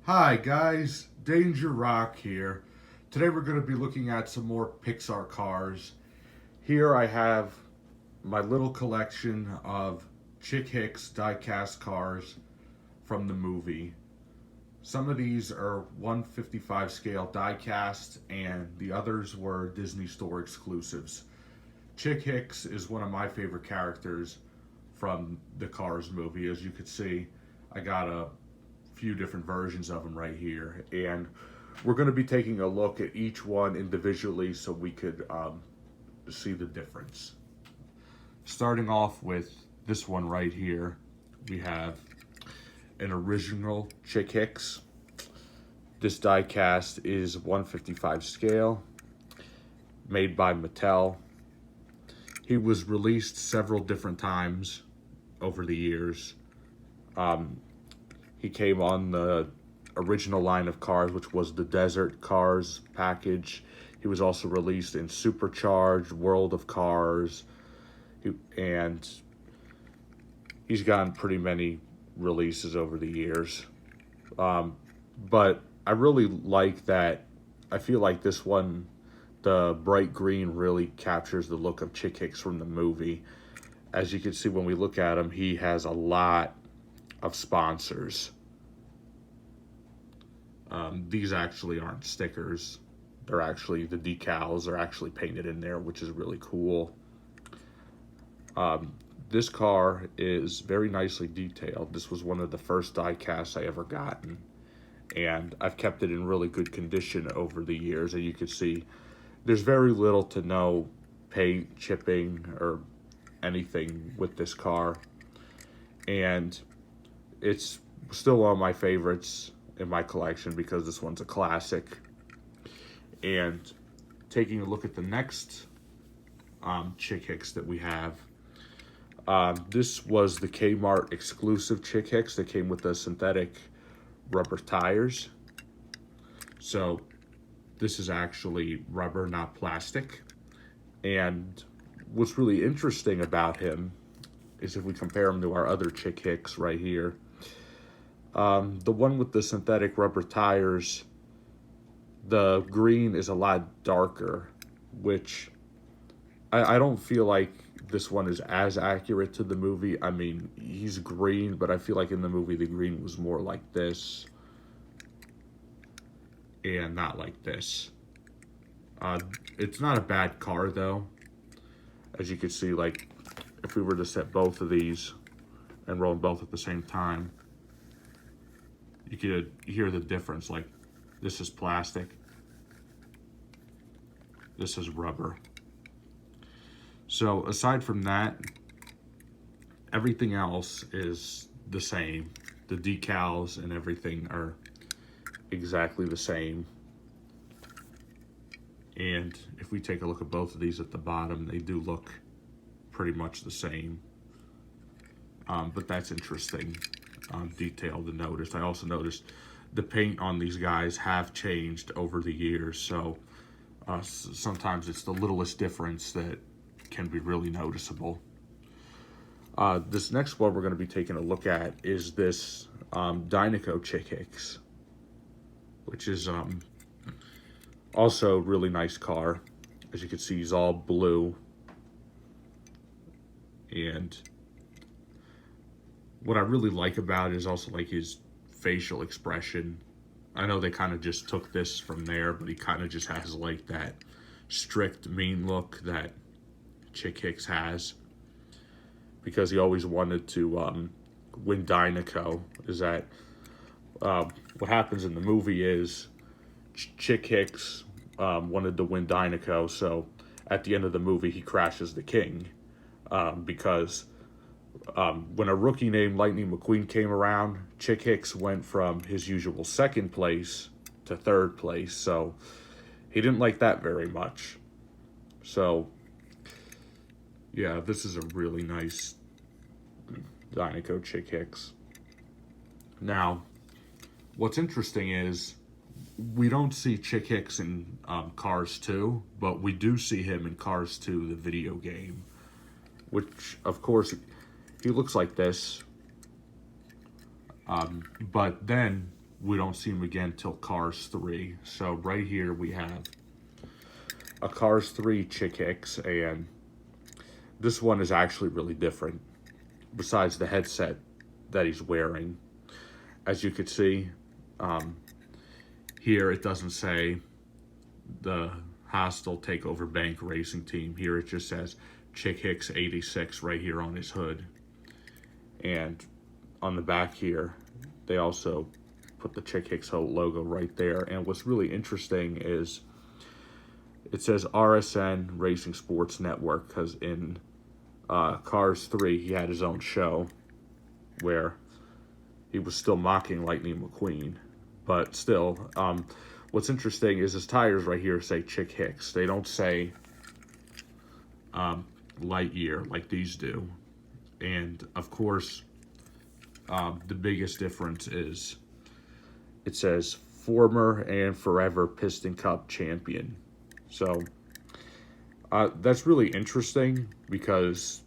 Hi guys, Danger Rock here. Today we're going to be looking at some more Pixar cars. Here I have my little collection of Chick Hicks diecast cars from the movie. Some of these are 155 scale diecast and the others were Disney Store exclusives. Chick Hicks is one of my favorite characters from the Cars movie. As you can see, I got a few different versions of them right here, and we're going to be taking a look at each one individually so we could see the difference. Starting off with this one right here, we have an original Chick Hicks. This die cast is 155 scale, made by Mattel. He was released several different times over the years. He came on the original line of cars, which was the Desert Cars package. He was also released in Supercharged, World of Cars, and he's gotten pretty many releases over the years. But I really like that. I feel like this one, the bright green, really captures the look of Chick Hicks from the movie. As you can see when we look at him, he has a lot of sponsors. These actually aren't stickers. They're actually, the decals are actually painted in there, which is really cool. This car is very nicely detailed. This was one of the first die casts I ever gotten, and I've kept it in really good condition over the years. And you can see there's very little to no paint, chipping, or anything with this car, and it's still one of my favorites in my collection because this one's a classic. And taking a look at the next Chick Hicks that we have, this was the Kmart exclusive Chick Hicks that came with the synthetic rubber tires. So this is actually rubber, not plastic. And what's really interesting about him is if we compare him to our other Chick Hicks right here, the one with the synthetic rubber tires, the green is a lot darker, which I don't feel like this one is as accurate to the movie. I mean, he's green, but I feel like in the movie the green was more like this and not like this. It's not a bad car though. As you can see, like if we were to set both of these and roll them both at the same time, you could hear the difference. Like this is plastic, this is rubber. So aside from that, everything else is the same. The decals and everything are exactly the same. And if we take a look at both of these at the bottom, they do look pretty much the same. But that's interesting detail to notice. I also noticed the paint on these guys have changed over the years. So sometimes it's the littlest difference that can be really noticeable. This next one we're going to be taking a look at is this Dynaco Chick Hicks, which is also a really nice car. As you can see, he's all blue. And what I really like about it is also like his facial expression. I know they kind of just took this from there, but he kind of just has like that strict, mean look that Chick Hicks has, because he always wanted to win Dynaco. Is that what happens in the movie is Chick Hicks wanted to win Dynaco, so at the end of the movie he crashes the king because when a rookie named Lightning McQueen came around, Chick Hicks went from his usual second place to third place, so he didn't like that very much. So yeah, this is a really nice Dynaco Chick Hicks. Now, what's interesting is we don't see Chick Hicks in Cars 2, but we do see him in Cars 2, the video game, which, of course, he looks like this. But then we don't see him again till Cars 3. So right here we have a Cars 3 Chick Hicks, and this one is actually really different. Besides the headset that he's wearing, as you could see, here it doesn't say the Hostile Takeover Bank Racing Team. Here it just says Chick Hicks 86 right here on his hood. And on the back here, they also put the Chick Hicks logo right there. And what's really interesting is it says RSN Racing Sports Network, because in Cars 3, he had his own show where he was still mocking Lightning McQueen. But still, what's interesting is his tires right here say Chick Hicks. They don't say Lightyear like these do. And, of course, the biggest difference is it says former and forever Piston Cup champion. So that's really interesting because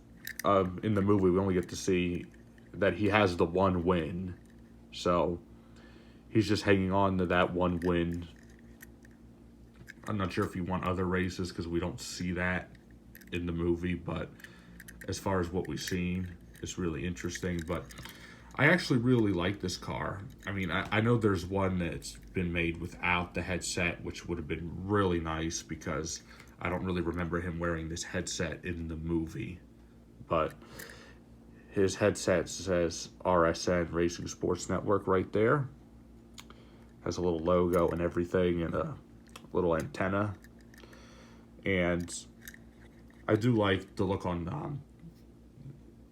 in the movie we only get to see that he has the one win. So he's just hanging on to that one win. I'm not sure if he won other races because we don't see that in the movie, but as far as what we've seen, it's really interesting. But I actually really like this car. I mean, I know there's one that's been made without the headset, which would have been really nice because I don't really remember him wearing this headset in the movie. But his headset says RSN Racing Sports Network right there. Has a little logo and everything and a little antenna. And I do like the look on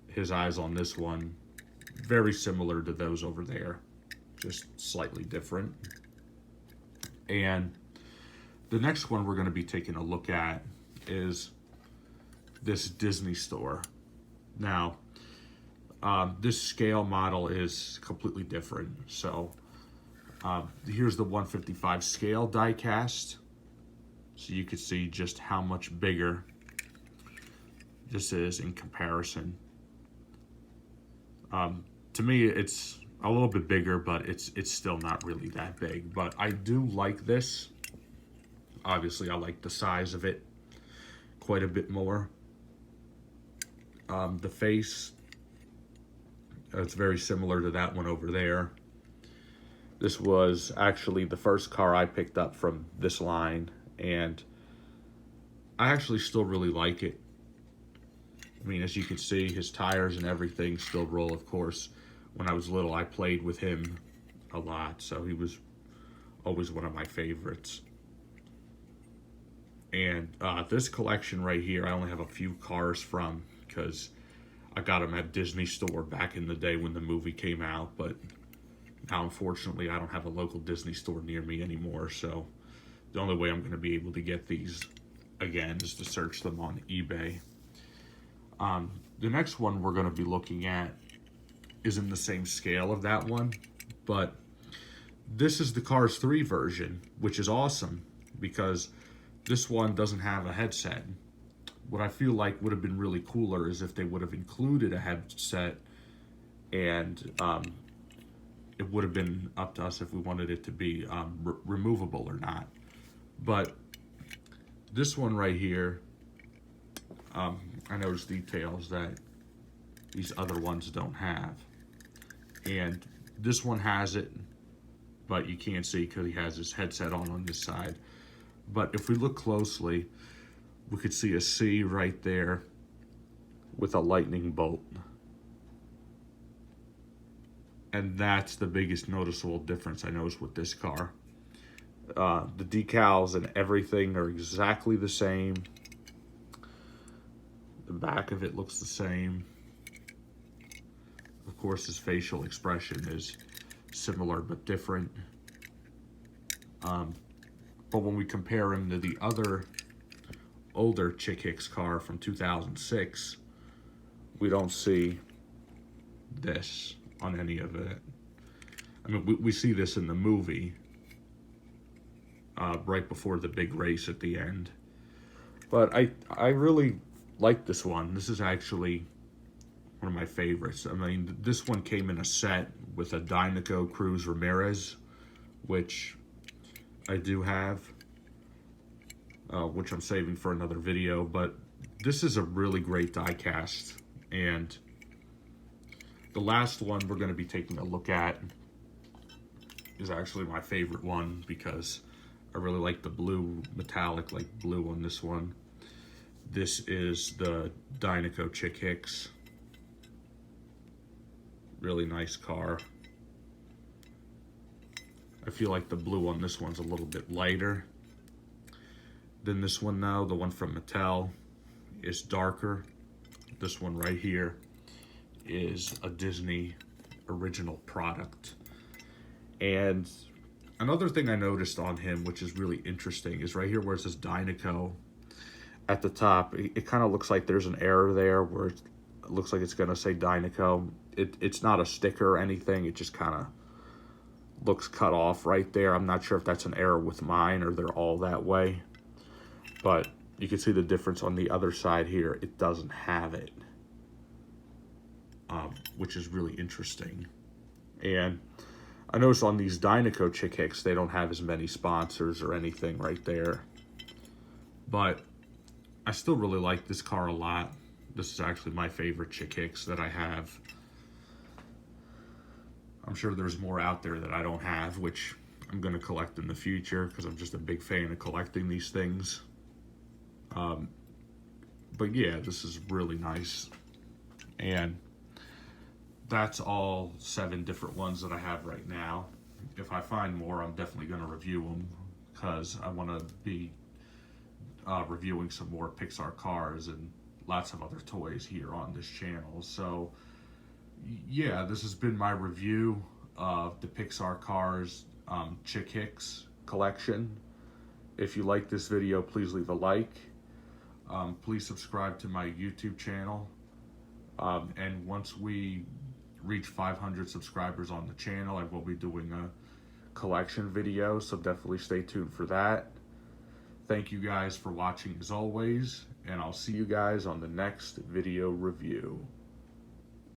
his eyes on this one. Very similar to those over there, just slightly different. And the next one we're going to be taking a look at is this Disney store. Now, this scale model is completely different. So here's the 155 scale diecast. So you can see just how much bigger this is in comparison. To me, it's a little bit bigger, but it's still not really that big. But I do like this. Obviously, I like the size of it quite a bit more. The face, it's very similar to that one over there. This was actually the first car I picked up from this line, and I actually still really like it. I mean, as you can see, his tires and everything still roll, of course. When I was little, I played with him a lot, so he was always one of my favorites. And this collection right here, I only have a few cars from, because I got them at Disney Store back in the day when the movie came out, but now, unfortunately, I don't have a local Disney store near me anymore, so the only way I'm going to be able to get these, again, is to search them on eBay. The next one we're going to be looking at is in the same scale of that one, but this is the Cars 3 version, which is awesome because this one doesn't have a headset. What I feel like would have been really cooler is if they would have included a headset, and it would have been up to us if we wanted it to be removable or not. But this one right here, I noticed details that these other ones don't have. And this one has it, but you can't see because he has his headset on this side. But if we look closely, we could see a C right there with a lightning bolt. And that's the biggest noticeable difference I noticed with this car. The decals and everything are exactly the same. The back of it looks the same. Of course, his facial expression is similar but different. But when we compare him to the other older Chick Hicks car from 2006, we don't see this on any of it. I mean, we see this in the movie right before the big race at the end. But I really like this one. This is actually one of my favorites. I mean, this one came in a set with a Dynaco Cruz Ramirez, which I do have, which I'm saving for another video. But this is a really great diecast, and the last one we're going to be taking a look at is actually my favorite one because I really like the blue, metallic like blue on this one. This is the Dynaco Chick Hicks. Really nice car. I feel like the blue on this one's a little bit lighter than this one now. The one from Mattel is darker. This one right here is a Disney original product. And another thing I noticed on him, which is really interesting, is right here where it says Dynaco at the top. It kind of looks like there's an error there where it looks like it's going to say Dynaco. It's not a sticker or anything. It just kind of looks cut off right there. I'm not sure if that's an error with mine or they're all that way. But you can see the difference on the other side here. It doesn't have it, which is really interesting. And I noticed on these Dynaco Chick Hicks, they don't have as many sponsors or anything right there. But I still really like this car a lot. This is actually my favorite Chick Hicks that I have. I'm sure there's more out there that I don't have, which I'm going to collect in the future because I'm just a big fan of collecting these things. But yeah, this is really nice. And that's all 7 different ones that I have right now. If I find more, I'm definitely going to review them because I want to be reviewing some more Pixar cars and lots of other toys here on this channel. So yeah, this has been my review of the Pixar Cars Chick Hicks collection. If you like this video, please leave a like. Please subscribe to my YouTube channel. And once we reach 500 subscribers on the channel, I will be doing a collection video, so definitely stay tuned for that. Thank you guys for watching as always, and I'll see you guys on the next video review.